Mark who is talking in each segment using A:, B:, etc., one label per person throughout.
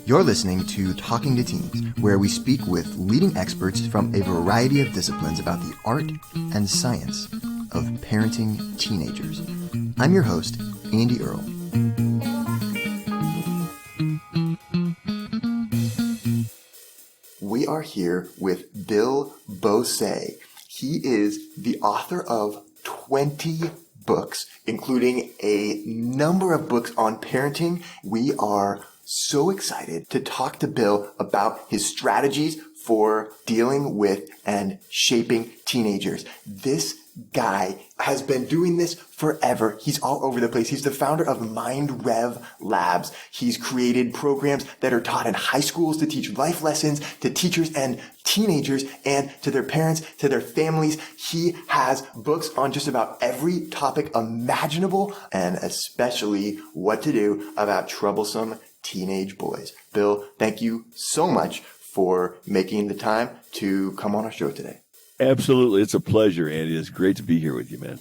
A: You're listening to Talking to Teens, where we speak with leading experts from a variety of disciplines about the art and science of parenting teenagers. I'm your host, Andy Earle. We are here with Bill Beausay. He is the author of 20 books, including a number of books on parenting. We are so excited to talk to Bill about his strategies for dealing with and shaping teenagers. This guy has been doing this forever. He's all over the place. He's the founder of Mind Rev Labs. He's created programs that are taught in high schools to teach life lessons to teachers and teenagers and to their parents, to their families. He has books on just about every topic imaginable, and especially what to do about troublesome teenage boys. Bill, thank you so much for making the time to come on our show today.
B: Absolutely. It's a pleasure, Andy. It's great to be here with you, man.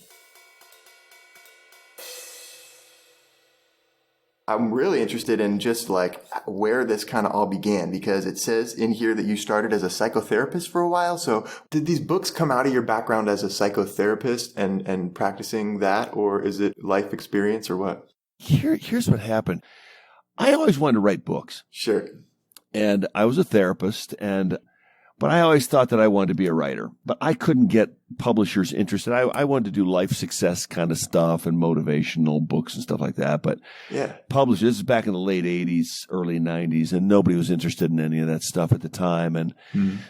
A: I'm really interested in just like where this kind of all began, because it says in here that you started as a psychotherapist for a while. So did these books come out of your background as a psychotherapist and practicing that, or is it life experience or what?
B: Here's what happened. I always wanted to write books.
A: Sure.
B: And I was a therapist, but I always thought that I wanted to be a writer. But I couldn't get publishers interested. I wanted to do life success kind of stuff and motivational books and stuff like that. But publishers, this is back in the late 80s, early 90s, and nobody was interested in any of that stuff at the time. And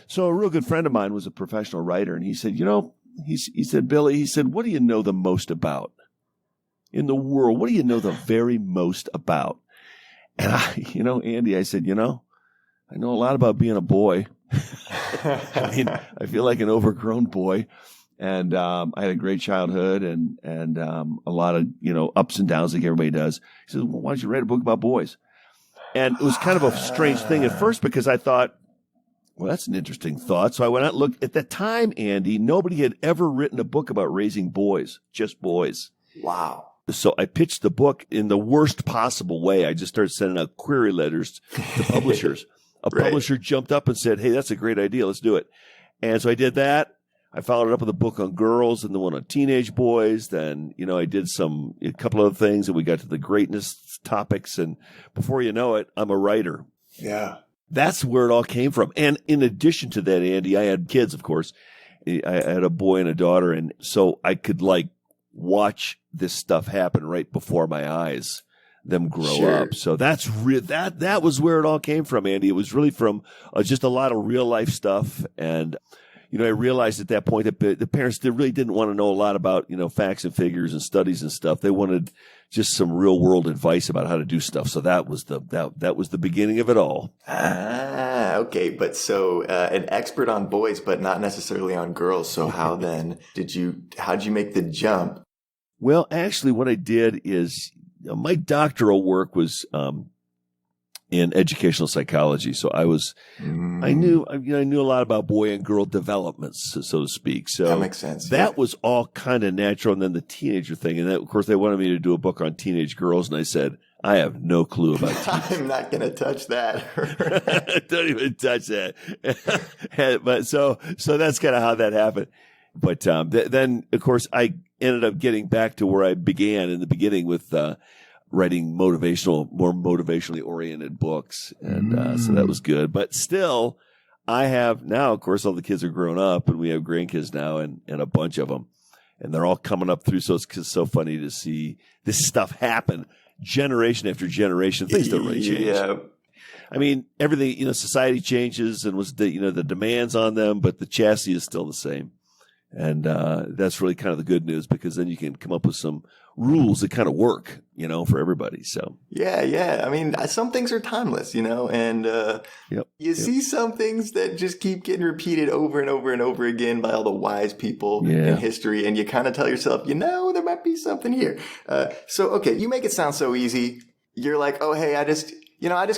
B: so a real good friend of mine was a professional writer, and he said, he said, Billy, he said, what do you know the most about in the world? What do you know the very most about? And Andy, I said, I know a lot about being a boy. I mean, I feel like an overgrown boy, and I had a great childhood and a lot of ups and downs like everybody does. He says, well, why don't you write a book about boys? And it was kind of a strange thing at first, because I thought, well, that's an interesting thought. So I went out and looked. At that time, Andy, nobody had ever written a book about raising boys, just boys.
A: Wow.
B: So I pitched the book in the worst possible way. I just started sending out query letters to publishers. A publisher jumped up and said, hey, that's a great idea. Let's do it. And so I did that. I followed it up with a book on girls and the one on teenage boys. Then, I did a couple other things, and we got to the greatness topics. And before you know it, I'm a writer.
A: Yeah.
B: That's where it all came from. And in addition to that, Andy, I had kids, of course. I had a boy and a daughter. And so I could watch this stuff happen right before my eyes, them grow up. So that's that was where it all came from, Andy. It was really from just a lot of real life stuff. And, I realized at that point that the parents really didn't want to know a lot about, facts and figures and studies and stuff. They wanted just some real world advice about how to do stuff. So that was the beginning of it all.
A: Okay. But so an expert on boys, but not necessarily on girls. So how then how'd you make the jump?
B: Well, actually, what I did is my doctoral work was in educational psychology. So I knew a lot about boy and girl developments, so to speak. So
A: that makes sense.
B: That was all kind of natural. And then the teenager thing, and then, of course, they wanted me to do a book on teenage girls, and I said, I have no clue about teenage.
A: I'm not going to touch that.
B: Don't even touch that. But so that's kind of how that happened. But then, of course, I ended up getting back to where I began in the beginning with writing more motivationally oriented books. And so that was good. But still, I have now, of course, all the kids are grown up, and we have grandkids now and a bunch of them. And they're all coming up through. So it's so funny to see this stuff happen generation after generation. Things don't really change.
A: Yeah.
B: I mean, everything, society changes and the demands on them, but the chassis is still the same. And that's really kind of the good news, because then you can come up with some rules that kind of work, for everybody. So
A: yeah. I mean, some things are timeless, and you see some things that just keep getting repeated over and over and over again by all the wise people in history, and you kind of tell yourself, there might be something here. So okay, you make it sound so easy. You're like, oh hey, I just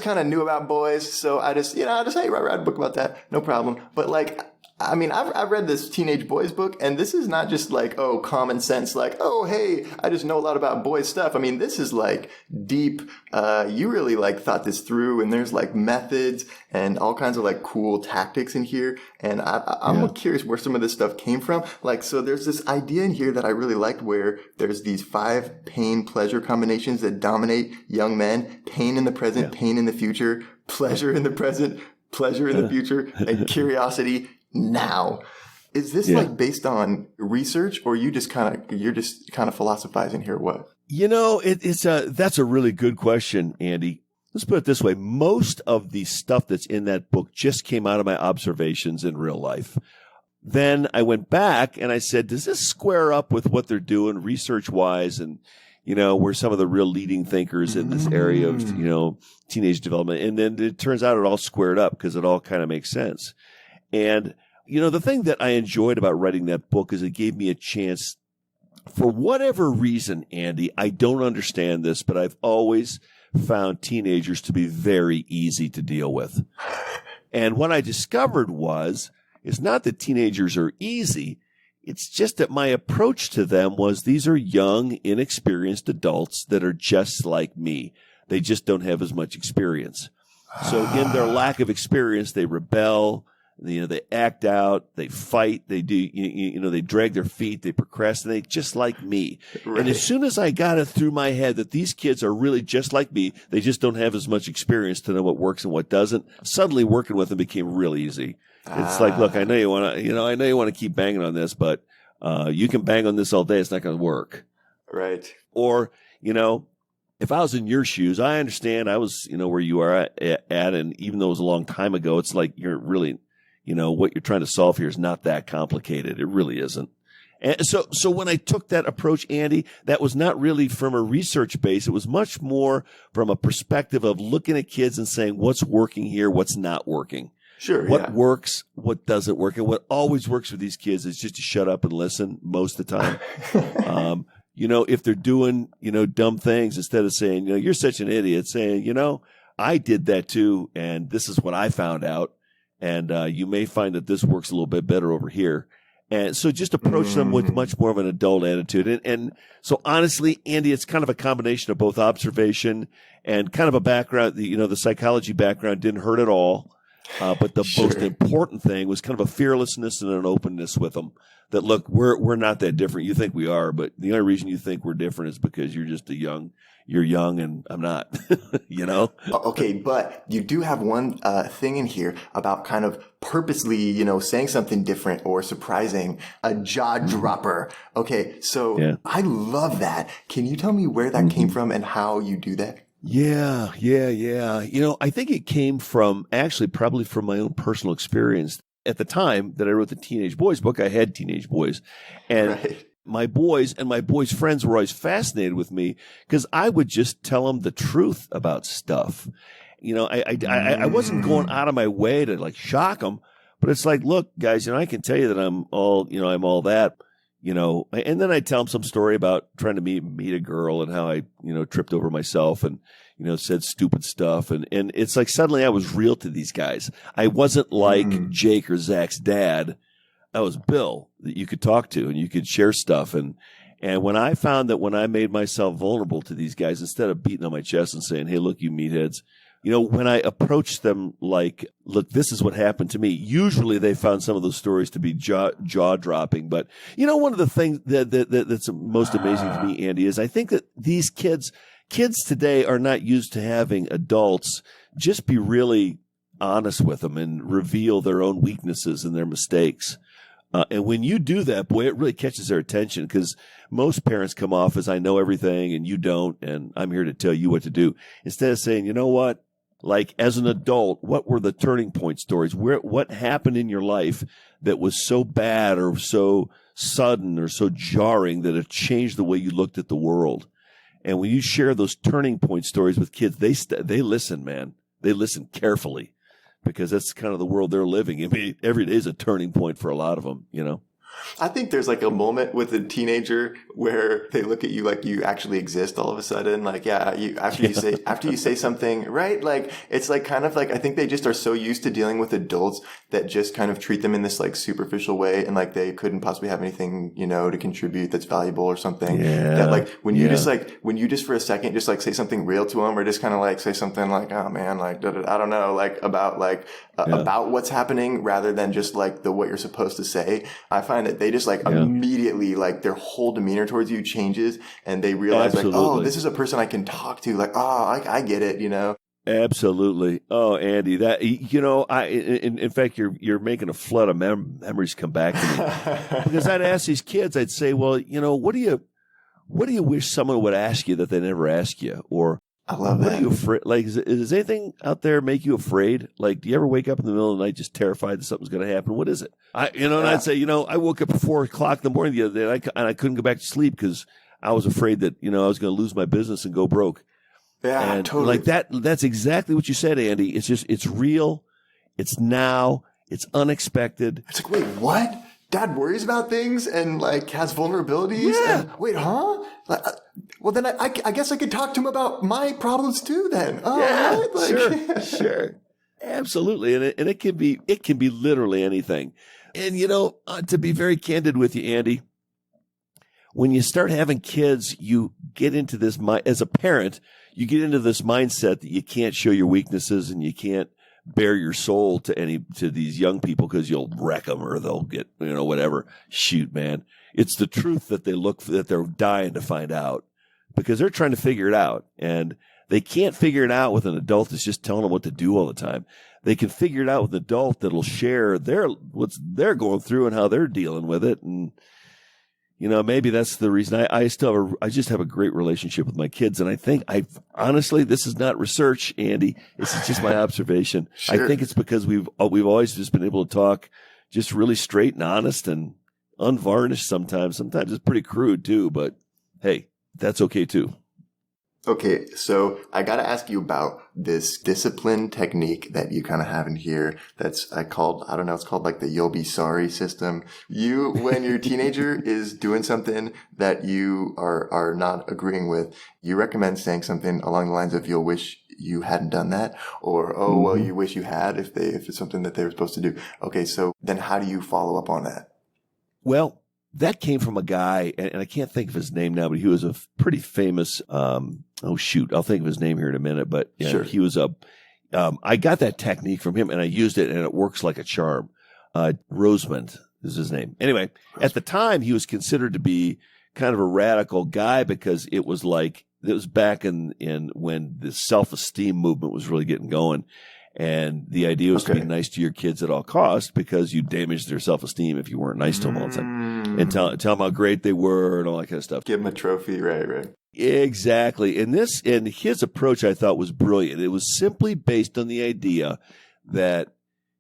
A: kind of knew about boys, so I just hey, write a book about that, no problem. But I mean, I've read this teenage boys book, and this is not just like, oh, common sense, like, oh, hey, I just know a lot about boys stuff. I mean, this is like deep. You really like thought this through, and there's like methods and all kinds of like cool tactics in here. And I'm curious where some of this stuff came from. Like, so there's this idea in here that I really liked where there's these 5 pain pleasure combinations that dominate young men: pain in the present, pain in the future, pleasure in the present, pleasure in the future, and curiosity now. Is this like based on research, or you're just kind of philosophizing here? What?
B: That's a really good question, Andy. Let's put it this way. Most of the stuff that's in that book just came out of my observations in real life. Then I went back and I said, does this square up with what they're doing research wise? And, we're some of the real leading thinkers in this area of, teenage development. And then it turns out it all squared up because it all kind of makes sense. And, the thing that I enjoyed about writing that book is it gave me a chance, for whatever reason, Andy, I don't understand this, but I've always found teenagers to be very easy to deal with. And what I discovered it's not that teenagers are easy. It's just that my approach to them was these are young, inexperienced adults that are just like me. They just don't have as much experience. So in their lack of experience, they rebel. They act out, they fight, they do, they drag their feet, they procrastinate, just like me. Right. And as soon as I got it through my head that these kids are really just like me, they just don't have as much experience to know what works and what doesn't, suddenly working with them became real easy. It's like, look, I know you want to keep banging on this, but, you can bang on this all day. It's not going to work.
A: Right.
B: Or, if I was in your shoes, I understand I was, where you are at, and even though it was a long time ago, it's like you're really, what you're trying to solve here is not that complicated. It really isn't. And so when I took that approach, Andy, that was not really from a research base. It was much more from a perspective of looking at kids and saying, what's working here? What's not working?
A: Sure.
B: What works? What doesn't work? And what always works for these kids is just to shut up and listen most of the time. If they're doing, dumb things, instead of saying, you're such an idiot, saying, I did that too. And this is what I found out. And you may find that this works a little bit better over here. And so just approach them with much more of an adult attitude. And so honestly, Andy, it's kind of a combination of both observation and kind of a background. The psychology background didn't hurt at all. But the most important thing was kind of a fearlessness and an openness with them. That, look, we're not that different. You think we are, but the only reason you think we're different is because you're just you're young and I'm not,
A: Okay, but you do have one thing in here about kind of purposely, saying something different or surprising, a jaw dropper. Okay, so I love that. Can you tell me where that came from and how you do that?
B: Yeah. I think it came from probably from my own personal experience. At the time that I wrote the teenage boys book, I had teenage boys, and my boys and my boys' friends were always fascinated with me because I would just tell them the truth about stuff. I wasn't going out of my way to like shock them, but it's like, look, guys, I can tell you that I'm all that. And then I tell them some story about trying to meet a girl and how I, tripped over myself and, said stupid stuff. And it's like suddenly I was real to these guys. I wasn't like Jake or Zach's dad. I was Bill that you could talk to and you could share stuff. And when I found that when I made myself vulnerable to these guys, instead of beating on my chest and saying, hey, look, you meatheads, when I approached them like, look, this is what happened to me, usually they found some of those stories to be jaw-dropping. But, one of the things that's most amazing to me, Andy, is I think that these kids today are not used to having adults just be really honest with them and reveal their own weaknesses and their mistakes. And when you do that, boy, it really catches their attention because most parents come off as I know everything and you don't, and I'm here to tell you what to do. Instead of saying, you know what? Like, as an adult, what were the turning point stories? What happened in your life that was so bad or so sudden or so jarring that it changed the way you looked at the world? And when you share those turning point stories with kids, they listen, man. They listen carefully because that's kind of the world they're living in. I mean, every day is a turning point for a lot of them,
A: I think there's like a moment with a teenager where they look at you like you actually exist all of a sudden. Like, yeah, after you say something, right? Like, it's like kind of like, I think they just are so used to dealing with adults that just kind of treat them in this like superficial way. And like, they couldn't possibly have anything, to contribute that's valuable or something.
B: Yeah.
A: That like, when you just for a second, just like say something real to them, or just kind of like say something like, oh man, like, I don't know, like about what's happening rather than just like what you're supposed to say. I find that they just like immediately, like their whole demeanor towards you changes, and they realize like, oh, this is a person I can talk to. Like, oh, I get it,
B: Absolutely. Oh, Andy, that, in fact, you're making a flood of memories come back to me. Because I'd ask these kids, I'd say, well, what do you wish someone would ask you that they never ask you? Or
A: I love that.
B: What are you afraid? Like, does anything out there make you afraid? Like, do you ever wake up in the middle of the night just terrified that something's going to happen? What is it? And I'd say, I woke up at 4 o'clock in the morning the other day, and I couldn't go back to sleep because I was afraid that, I was going to lose my business and go broke.
A: Yeah,
B: and
A: totally.
B: Like that's exactly what you said, Andy. It's real. It's now. It's unexpected.
A: It's like, wait, what? Dad worries about things and like has vulnerabilities.
B: Yeah.
A: And, wait, huh? Like, well, then I guess I could talk to him about my problems too. Then,
B: yeah,
A: right? Like,
B: sure, absolutely. And it can be literally anything. And to be very candid with you, Andy, when you start having kids, you get into this as a parent. You get into this mindset that you can't show your weaknesses and you can't bare your soul to these young people because you'll wreck them or they'll get, whatever. Shoot, man. It's the truth that that they're dying to find out because they're trying to figure it out, and they can't figure it out with an adult that's just telling them what to do all the time. They can figure it out with an adult that'll share what they're going through and how they're dealing with it. And, maybe that's the reason I just have a great relationship with my kids. And I think honestly, this is not research, Andy. This is just my observation.
A: Sure.
B: I think it's because we've always just been able to talk just really straight and honest and unvarnished sometimes. Sometimes it's pretty crude too, but hey, that's okay too.
A: Okay, so I got to ask you about this discipline technique that you kind of have in here. It's called like the "you'll be sorry" system. When your teenager is doing something that you are not agreeing with, you recommend saying something along the lines of "you'll wish you hadn't done that," or "oh, well, you wish you had" if it's something that they were supposed to do. Okay, so then how do you follow up on that?
B: Well, that came from a guy, and I can't think of his name now, but he was a pretty famous, I'll think of his name here in a minute, but
A: sure.
B: He was I got that technique from him and I used it and it works like a charm. Rosemond is his name. Anyway, at the time he was considered to be kind of a radical guy because it was back in when the self-esteem movement was really getting going. And the idea was to be nice to your kids at all costs because you damaged their self-esteem if you weren't nice to them all the time. And tell them how great they were and all that kind of stuff.
A: Give them a trophy, right.
B: Exactly. And his approach I thought was brilliant. It was simply based on the idea that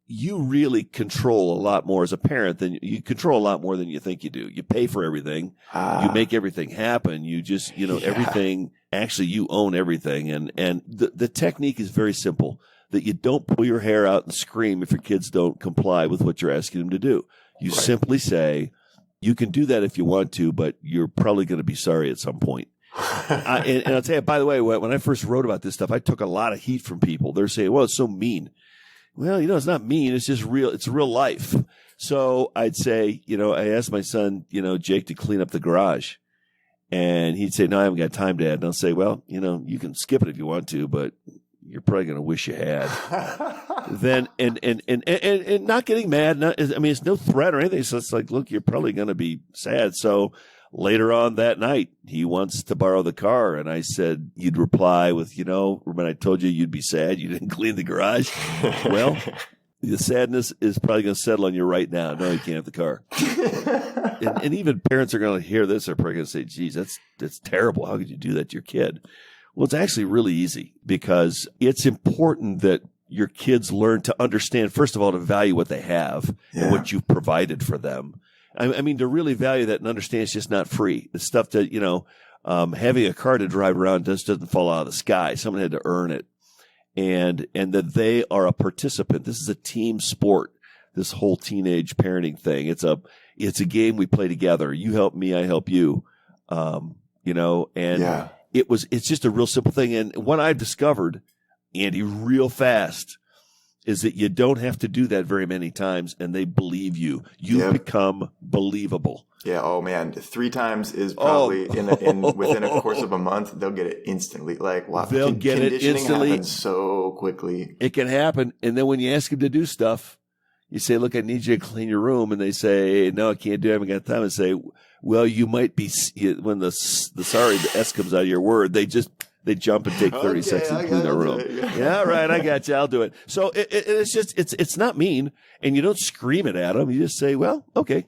B: you really control a lot more as a parent than you think you do. You pay for everything. You make everything happen. You just, everything, actually you own everything. And the technique is very simple. That you don't pull your hair out and scream if your kids don't comply with what you're asking them to do. You simply say, you can do that if you want to, but you're probably going to be sorry at some point. And I'll tell you, by the way, when I first wrote about this stuff, I took a lot of heat from people. They're saying, well, it's so mean. Well, it's not mean. It's just real. It's real life. So I'd say, I asked my son, Jake, to clean up the garage. And he'd say, no, I haven't got time, Dad. And I'll say, well, you can skip it if you want to, but you're probably going to wish you had. Then, and not getting mad. It's no threat or anything. So it's like, look, you're probably going to be sad. So later on that night, he wants to borrow the car. And I said, you'd reply with, when I told you you'd be sad, you didn't clean the garage. Well, the sadness is probably going to settle on you right now. No, you can't have the car. and even parents are going to hear this. They're probably going to say, geez, that's terrible. How could you do that to your kid? Well, it's actually really easy because it's important that your kids learn to understand, first of all, to value what they have and what you've provided for them. I mean, to really value that and understand it's just not free. It's stuff that, having a car to drive around doesn't fall out of the sky. Someone had to earn it. And that they are a participant. This is a team sport, this whole teenage parenting thing. It's a game we play together. You help me, I help you. And it's just a real simple thing. And what I've discovered, Andy, real fast, is that you don't have to do that very many times, and they believe you. You become believable.
A: Yeah. Oh man, 3 times is probably within a course of a month. They'll get it instantly. Like wow,
B: they'll get it instantly.
A: Conditioning happens so quickly.
B: It can happen, and then when you ask them to do stuff, you say, "Look, I need you to clean your room," and they say, "No, I can't do it. I haven't got time." And say, "Well, you might be." When the S comes out of your word, they jump and take 30 seconds to clean their room. Yeah, right. I got you. I'll do it. So it's not mean, and you don't scream it at them. You just say, "Well, okay."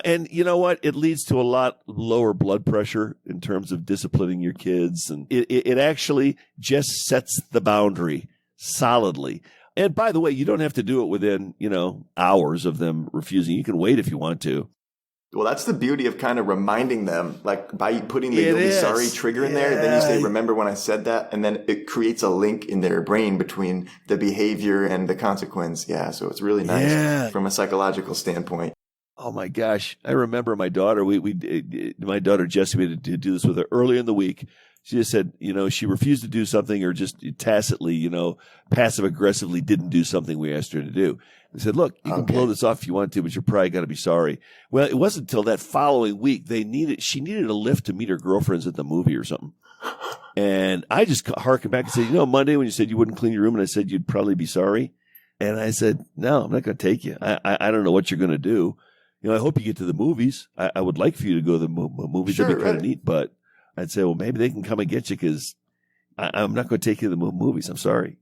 B: And you know what? It leads to a lot lower blood pressure in terms of disciplining your kids. And it actually just sets the boundary solidly. And by the way, you don't have to do it within, hours of them refusing. You can wait if you want to.
A: Well, that's the beauty of kind of reminding them, like by putting the "you'll be sorry" trigger in there. Then you say, "Remember when I said that?" And then it creates a link in their brain between the behavior and the consequence. Yeah. So it's really nice from a psychological standpoint.
B: Oh my gosh. I remember my daughter, my daughter Jessie, we had to do this with her early in the week. She just said, she refused to do something or just tacitly, passive aggressively didn't do something we asked her to do. I said, "Look, you can blow this off if you want to, but you're probably got to be sorry." Well, it wasn't until that following week she needed a lift to meet her girlfriends at the movie or something. And I just harkened back and said, Monday when you said you wouldn't clean your room and I said you'd probably be sorry. And I said, "No, I'm not going to take you. I don't know what you're going to do. I hope you get to the movies. I would like for you to go to the movies. That'd be kind of neat, but I'd say, well, maybe they can come and get you because I'm not going to take you to the movies. I'm sorry."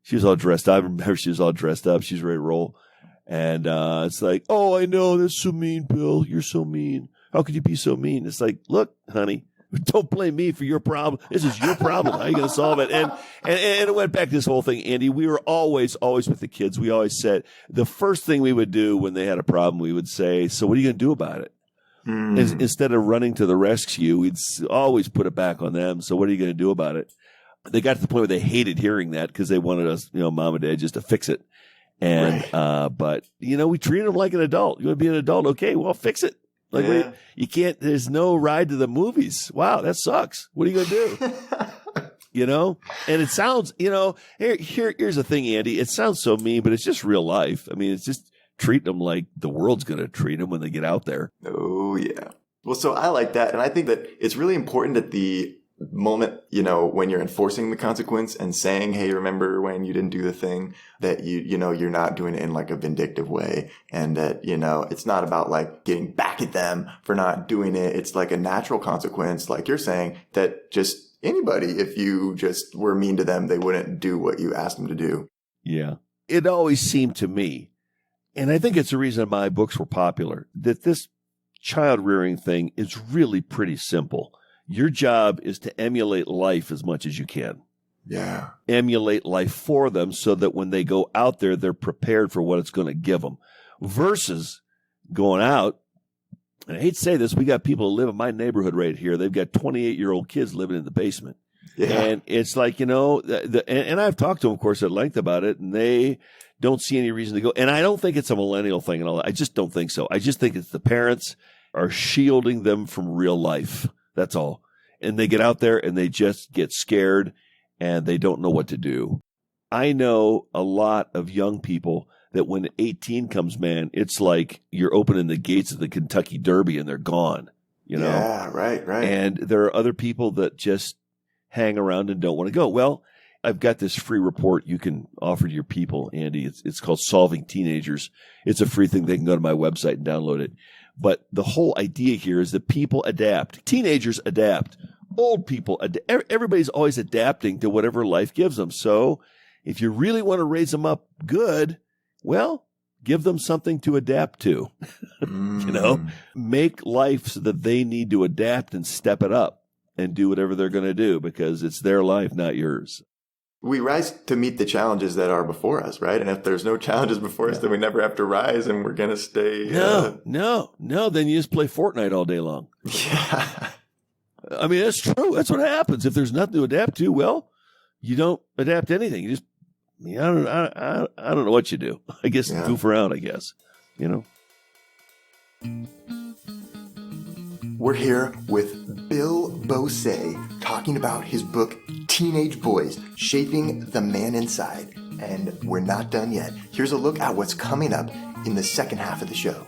B: She was all dressed up. I remember she was all dressed up. She's ready to roll. And it's like, "Oh, I know. That's so mean, Bill. You're so mean. How could you be so mean?" It's like, "Look, honey, don't blame me for your problem. This is your problem. How are you going to solve it?" And it went back to this whole thing, Andy. We were always with the kids. We always said the first thing we would do when they had a problem, we would say, "So what are you going to do about it?" Instead of running to the rescue, we'd always put it back on them. "So what are you going to do about it?" They got to the point where they hated hearing that because they wanted us, mom and dad, just to fix it. And, but we treated them like an adult. You want to be an adult? Okay, well, fix it. Like you can't, there's no ride to the movies. Wow, that sucks. What are you going to do? And it sounds, here's the thing, Andy, it sounds so mean, but it's just real life. I mean, it's just treat them like the world's going to treat them when they get out there.
A: Oh yeah. Well, so I like that. And I think that it's really important at the moment, when you're enforcing the consequence and saying, "Hey, remember when you didn't do the thing," that you're not doing it in like a vindictive way. And that, it's not about like getting back at them for not doing it. It's like a natural consequence, like you're saying, that just anybody, if you just were mean to them, they wouldn't do what you asked them to do.
B: Yeah. It always seemed to me, and I think it's the reason my books were popular, that this child rearing thing is really pretty simple. Your job is to emulate life as much as you can.
A: Yeah.
B: Emulate life for them so that when they go out there, they're prepared for what it's going to give them. Versus going out, and I hate to say this, we got people who live in my neighborhood right here. They've got 28-year-old kids living in the basement. Yeah. And it's like, and I've talked to them, of course, at length about it, and they don't see any reason to go. And I don't think it's a millennial thing and all that. I just don't think so. I just think it's the parents are shielding them from real life. That's all. And they get out there and they just get scared and they don't know what to do. I know a lot of young people that when 18 comes, man, it's like you're opening the gates of the Kentucky Derby and they're gone,
A: Yeah, right.
B: And there are other people that just hang around and don't want to go. Well, I've got this free report you can offer to your people, Andy. It's called Solving Teenagers. It's a free thing. They can go to my website and download it. But the whole idea here is that people adapt. Teenagers adapt. Old people adapt. Everybody's always adapting to whatever life gives them. So if you really want to raise them up good, well, give them something to adapt to. Make life so that they need to adapt and step it up and do whatever they're going to do because it's their life, not yours.
A: We rise to meet the challenges that are before us, right? And if there's no challenges before us, then we never have to rise and we're going to stay.
B: No. Then you just play Fortnite all day long.
A: Yeah.
B: I mean, that's true. That's what happens. If there's nothing to adapt to, well, you don't adapt to anything. You just, I don't know what you do. I guess goof around, I guess,
A: We're here with Bill Beausay talking about his book, Teenage Boys, Shaping the Man Inside. And we're not done yet. Here's a look at what's coming up in the second half of the show.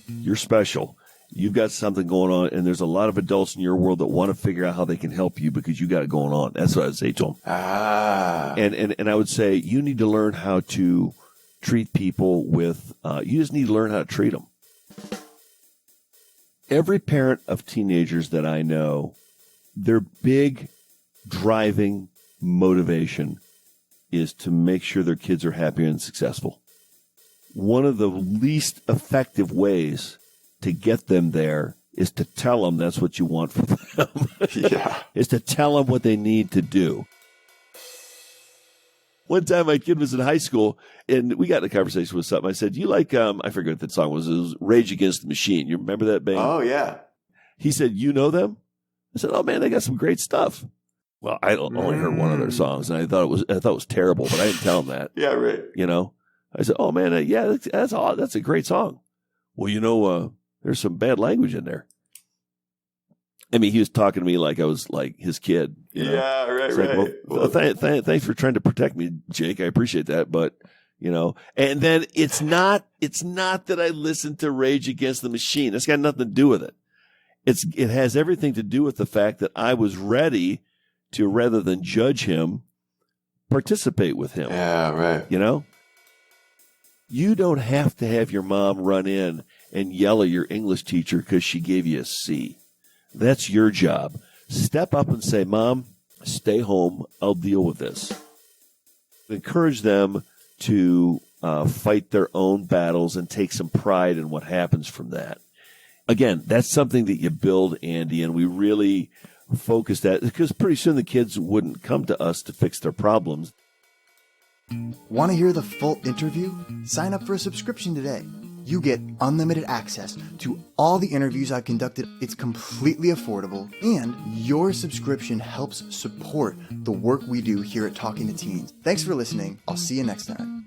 B: You're special. You've got something going on, and there's a lot of adults in your world that want to figure out how they can help you because you got it going on. That's what I would say to them. And I would say you need to learn how to treat people with, you just need to learn how to treat them. Every parent of teenagers that I know, their big driving motivation is to make sure their kids are happy and successful. One of the least effective ways to get them there is to tell them that's what you want for them.
A: Yeah.
B: Is to tell them what they need to do. One time my kid was in high school, and we got in a conversation with something. I said, you like, I forget what that song was. It was Rage Against the Machine. You remember that band?
A: Oh, yeah.
B: He said, you know them? I said, oh, man, they got some great stuff. Well, I only heard one of their songs, and I thought it was terrible, but I didn't tell him that.
A: Yeah, right.
B: You know? I said, oh, man, yeah, that's a great song. Well, you know, there's some bad language in there. I mean, he was talking to me like I was like his kid. You know?
A: Yeah, right,
B: It's
A: right.
B: like, well, thanks for trying to protect me, Jake. I appreciate that. But, you know, and then it's not that I listen to Rage Against the Machine. That's got nothing to do with it. It has everything to do with the fact that I was ready to, rather than judge him, participate with him.
A: Yeah, right.
B: You know? You don't have to have your mom run in and yell at your English teacher because she gave you a C. That's your job. Step up and say, Mom, stay home. I'll deal with this. Encourage them to fight their own battles and take some pride in what happens from that. Again, that's something that you build, Andy, and we really focus that because pretty soon the kids wouldn't come to us to fix their problems.
C: Want to hear the full interview? Sign up for a subscription today. You get unlimited access to all the interviews I've conducted. It's completely affordable, and your subscription helps support the work we do here at Talking to Teens. Thanks for listening. I'll see you next time.